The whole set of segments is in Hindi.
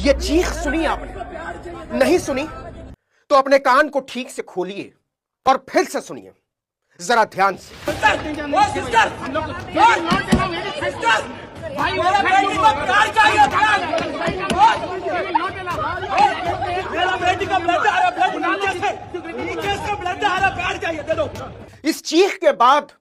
ये चीख सुनी आपने? नहीं सुनी तो अपने कान को ठीक से खोलिए और फिर से सुनिए जरा ध्यान से। इस चीख के बाद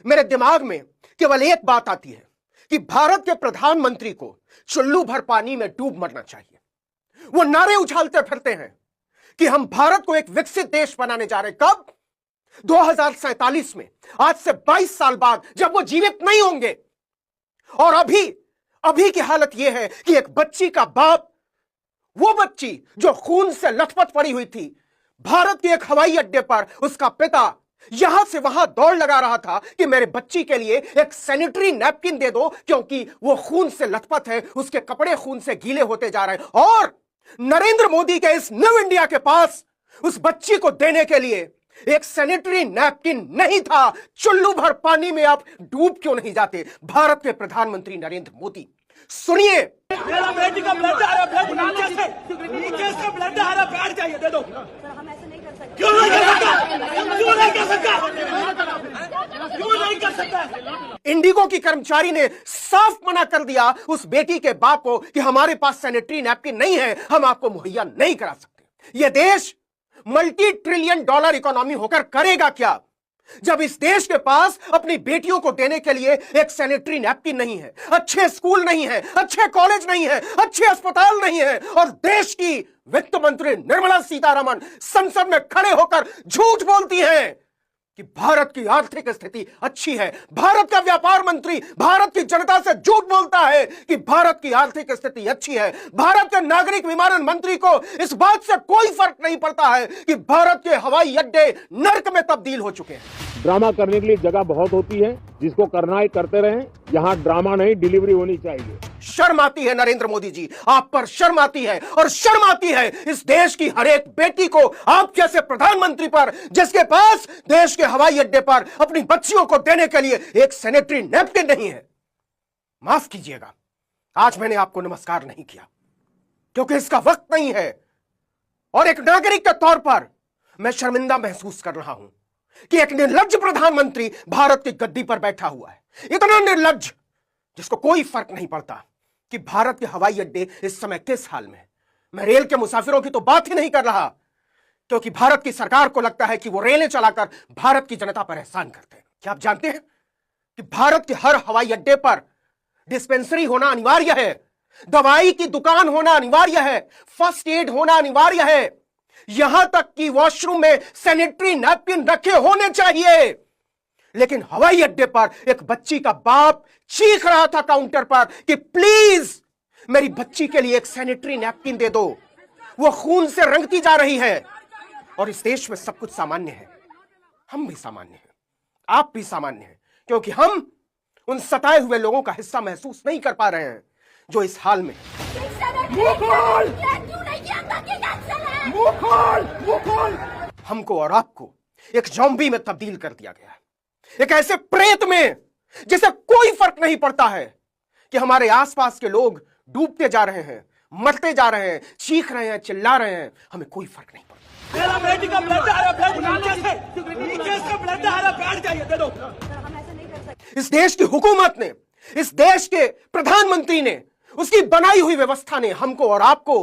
मेरे दिमाग में केवल एक बात आती है कि भारत के प्रधानमंत्री को चुल्लू भर पानी में डूब मरना चाहिए। वो नारे उछालते फिरते हैं कि हम भारत को एक विकसित देश बनाने जा रहे हैं। कब? 2047 में, आज से 22 साल बाद, जब वो जीवित नहीं होंगे। और अभी की हालत यह है कि एक बच्ची का बाप, वो बच्ची जो खून से लथपथ पड़ी हुई थी, भारत के एक हवाई अड्डे पर उसका पिता यहां से वहां दौड़ लगा रहा था कि मेरे बच्ची के लिए एक सैनिटरी नैपकिन दे दो, क्योंकि वो खून से लथपथ है, उसके कपड़े खून से गीले होते जा रहे हैं। और नरेंद्र मोदी के इस न्यू इंडिया के पास उस बच्ची को देने के लिए एक सैनिटरी नैपकिन नहीं था। चुल्लू भर पानी में आप डूब क्यों नहीं जाते? भारत के प्रधानमंत्री नरेंद्र मोदी, सुनिए। मेरा बेटी का ब्लड आ रहा है, नीचे से ब्लड आ रहा है, बैठ जाइए, दे दो। हम ऐसे नहीं कर सकते। क्यों नहीं कर सकता? क्यों नहीं कर सकता? क्यों नहीं कर सकता? इंडिगो की कर्मचारी ने साफ मना कर दिया उस बेटी के बाप को कि हमारे पास सैनिटरी नैपकिन नहीं है, हम आपको मुहैया नहीं करा सकते। यह देश मल्टी ट्रिलियन डॉलर इकोनॉमी होकर करेगा क्या, जब इस देश के पास अपनी बेटियों को देने के लिए एक सैनिटरी नैपकिन नहीं है, अच्छे स्कूल नहीं है, अच्छे कॉलेज नहीं है, अच्छे अस्पताल नहीं है, और देश की वित्त मंत्री निर्मला सीतारमण संसद में खड़े होकर झूठ बोलती हैं कि भारत की आर्थिक स्थिति अच्छी है। भारत का व्यापार मंत्री भारत की जनता से झूठ बोलता है कि भारत की आर्थिक स्थिति अच्छी है। भारत के नागरिक विमानन मंत्री को इस बात से कोई फर्क नहीं पड़ता है कि भारत के हवाई अड्डे नर्क में तब्दील हो चुके हैं। ड्रामा करने के लिए जगह बहुत होती है, जिसको करना है करते रहें। यहाँ ड्रामा नहीं, डिलीवरी होनी चाहिए। शर्म आती है नरेंद्र मोदी जी, आप पर शर्म आती है, और शर्म आती है इस देश की हर एक बेटी को, आप जैसे प्रधानमंत्री पर, जिसके पास देश के हवाई अड्डे पर अपनी बच्चियों को देने के लिए एक सैनिटरी नैपकिन नहीं है। माफ कीजिएगा, आज मैंने आपको नमस्कार नहीं किया क्योंकि इसका वक्त नहीं है, और एक नागरिक के तौर पर मैं शर्मिंदा महसूस कर रहा हूं कि एक निर्लज्ज प्रधानमंत्री भारत की गद्दी पर बैठा हुआ है। इतना निर्लज्ज जिसको कोई फर्क नहीं पड़ता कि भारत के हवाई अड्डे इस समय किस हाल में है। मैं रेल के मुसाफिरों की तो बात ही नहीं कर रहा, क्योंकि भारत की सरकार को लगता है कि वो रेलें चलाकर भारत की जनता पर एहसान करते हैं। क्या आप जानते हैं कि भारत के हर हवाई अड्डे पर डिस्पेंसरी होना अनिवार्य है, दवाई की दुकान होना अनिवार्य है, फर्स्ट एड होना अनिवार्य है, यहां तक कि वॉशरूम में सैनिटरी नैपकिन रखे होने चाहिए। लेकिन हवाई अड्डे पर एक बच्ची का बाप चीख रहा था काउंटर पर कि प्लीज मेरी बच्ची के लिए एक सैनिटरी नैपकिन दे दो। वो खून से रंगती जा रही है, और इस देश में सब कुछ सामान्य है। हम भी सामान्य हैं, आप भी सामान्य हैं, क्योंकि हम उन सताए हुए लोगों का हिस्सा महसूस नहीं कर पा रहे हैं जो इस हाल में। हमको और आपको एक ज़ॉम्बी में तब्दील कर दिया गया है, एक ऐसे प्रेत में जिसे कोई फर्क नहीं पड़ता है कि हमारे आसपास के लोग डूबते जा रहे हैं, मरते जा रहे हैं, चीख रहे हैं, चिल्ला रहे हैं, हमें कोई फर्क नहीं पड़ता। मेरा बेटी का ब्लड आ रहा है, नीचे से ब्लड आ रहा है, बैठ जाइए, दे दो। हम ऐसे नहीं कर सकते। इस देश की हुकूमत ने, इस देश के प्रधानमंत्री ने, उसकी बनाई हुई व्यवस्था ने हमको और आपको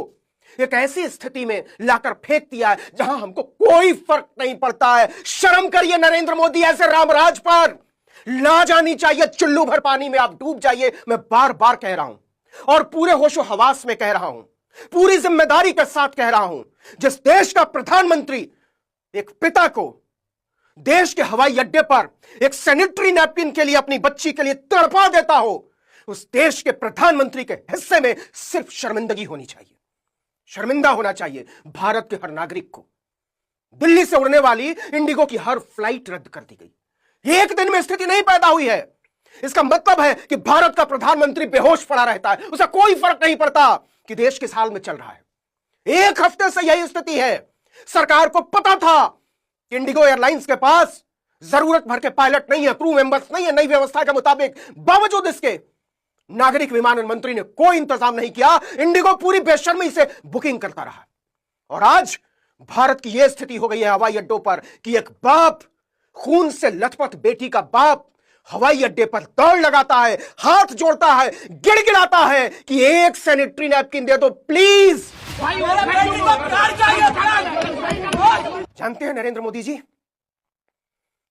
एक ऐसी स्थिति में लाकर फेंक दिया है जहां हमको कोई फर्क नहीं पड़ता है। शर्म करिए नरेंद्र मोदी, ऐसे रामराज पर लाज आनी चाहिए। चुल्लू भर पानी में आप डूब जाइए, मैं बार बार कह रहा हूं, और पूरे होशो हवास में कह रहा हूं, पूरी जिम्मेदारी के साथ कह रहा हूं। जिस देश का प्रधानमंत्री एक पिता को देश के हवाई अड्डे पर एक सैनिटरी नैपकिन के लिए अपनी बच्ची के लिए तड़पा देता हो, उस देश के प्रधानमंत्री के हिस्से में सिर्फ शर्मिंदगी होनी चाहिए। शर्मिंदा होना चाहिए भारत के हर नागरिक को। दिल्ली से उड़ने वाली इंडिगो की हर फ्लाइट रद्द कर दी गई। एक दिन में स्थिति नहीं पैदा हुई है। इसका मतलब है कि भारत का प्रधानमंत्री बेहोश पड़ा रहता है, उसे कोई फर्क नहीं पड़ता कि देश किस हाल में चल रहा है। एक हफ्ते से यही स्थिति है। सरकार को पता था कि इंडिगो एयरलाइंस के पास जरूरत भर के पायलट नहीं है, क्रू मेंबर्स नहीं है नई व्यवस्था के मुताबिक। बावजूद इसके नागरिक विमानन मंत्री ने कोई इंतजाम नहीं किया। इंडिगो पूरी बेशर्मी से बुकिंग करता रहा और आज भारत की यह स्थिति हो गई है हवाई अड्डों पर कि एक बाप, खून से लथपथ बेटी का बाप, हवाई अड्डे पर दौड़ लगाता है, हाथ जोड़ता है, गिड़गिड़ाता है कि एक सैनिटरी नैपकिन दे दो प्लीज। जानते हैं नरेंद्र मोदी जी,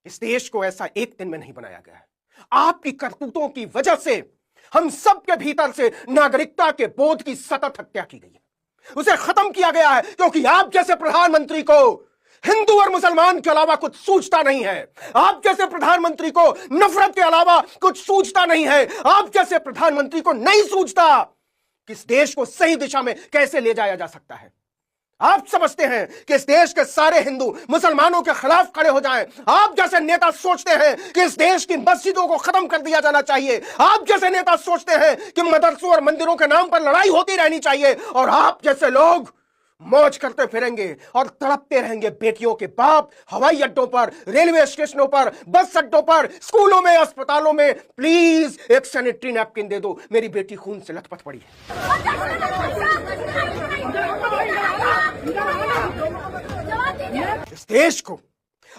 इस देश को ऐसा एक दिन में नहीं बनाया गया है। आपकी करतूतों की वजह से हम सबके भीतर से नागरिकता के बोध की सतत हत्या की गई है, उसे खत्म किया गया है, क्योंकि आप जैसे प्रधानमंत्री को हिंदू और मुसलमान के अलावा कुछ सूझता नहीं है। आप जैसे प्रधानमंत्री को नफरत के अलावा कुछ सूझता नहीं है। आप जैसे प्रधानमंत्री को नहीं सूझता कि इस देश को सही दिशा में कैसे ले जाया जा सकता है। आप समझते हैं कि इस देश के सारे हिंदू मुसलमानों के खिलाफ खड़े हो जाएं। आप जैसे नेता सोचते हैं कि इस देश की मस्जिदों को खत्म कर दिया जाना चाहिए। आप जैसे नेता सोचते हैं कि मदरसों और मंदिरों के नाम पर लड़ाई होती रहनी चाहिए। और आप जैसे लोग मौज करते फिरेंगे और तड़पते रहेंगे बेटियों के बाप हवाई अड्डों पर, रेलवे स्टेशनों पर, बस अड्डों पर, स्कूलों में, अस्पतालों में। प्लीज एक सैनिटरी नैपकिन दे दो, मेरी बेटी खून से लथपथ पड़ी है। इस देश को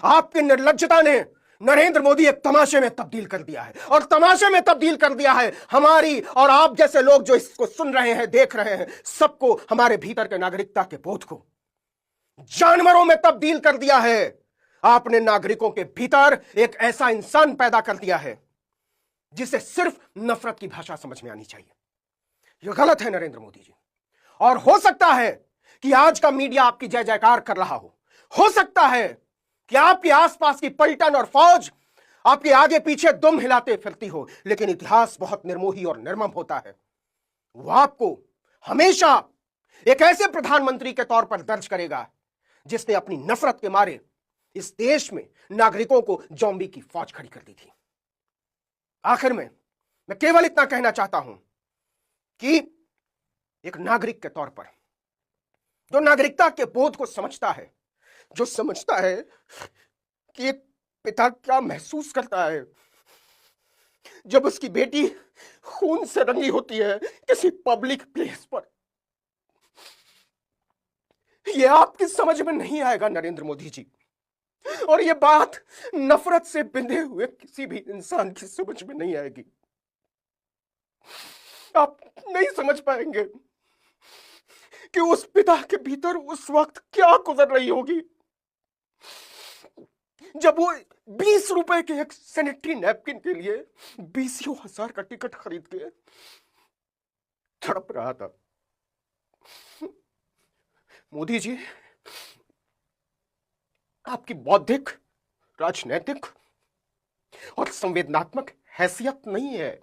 आपकी निर्लज्जता ने नरेंद्र मोदी एक तमाशे में तब्दील कर दिया है और तमाशे में तब्दील कर दिया है हमारी और आप जैसे लोग जो इसको सुन रहे हैं, देख रहे हैं, सबको, हमारे भीतर के नागरिकता के बोध को जानवरों में तब्दील कर दिया है। आपने नागरिकों के भीतर एक ऐसा इंसान पैदा कर दिया है जिसे सिर्फ नफरत की भाषा समझ में आनी चाहिए। यह गलत है नरेंद्र मोदी जी। और हो सकता है कि आज का मीडिया आपकी जय जयकार कर रहा हो सकता है कि आपके आसपास की पलटन और फौज आपके आगे पीछे दुम हिलाते फिरती हो, लेकिन इतिहास बहुत निर्मोही और निर्मम होता है। वो आपको हमेशा एक ऐसे प्रधानमंत्री के तौर पर दर्ज करेगा जिसने अपनी नफरत के मारे इस देश में नागरिकों को ज़ॉम्बी की फौज खड़ी कर दी थी। आखिर में मैं केवल इतना कहना चाहता हूं कि एक नागरिक के तौर पर जो नागरिकता के बोध को समझता है, जो समझता है कि एक पिता क्या महसूस करता है जब उसकी बेटी खून से रंगी होती है किसी पब्लिक प्लेस पर, यह आपकी समझ में नहीं आएगा नरेंद्र मोदी जी। और यह बात नफरत से बिंधे हुए किसी भी इंसान की समझ में नहीं आएगी। आप नहीं समझ पाएंगे कि उस पिता के भीतर उस वक्त क्या गुजर रही होगी जब वो 20 रुपए के एक सैनिटरी नैपकिन के लिए 20,000 का टिकट खरीद के तड़प रहा था। मोदी जी, आपकी बौद्धिक, राजनैतिक और संवेदनात्मक हैसियत नहीं है।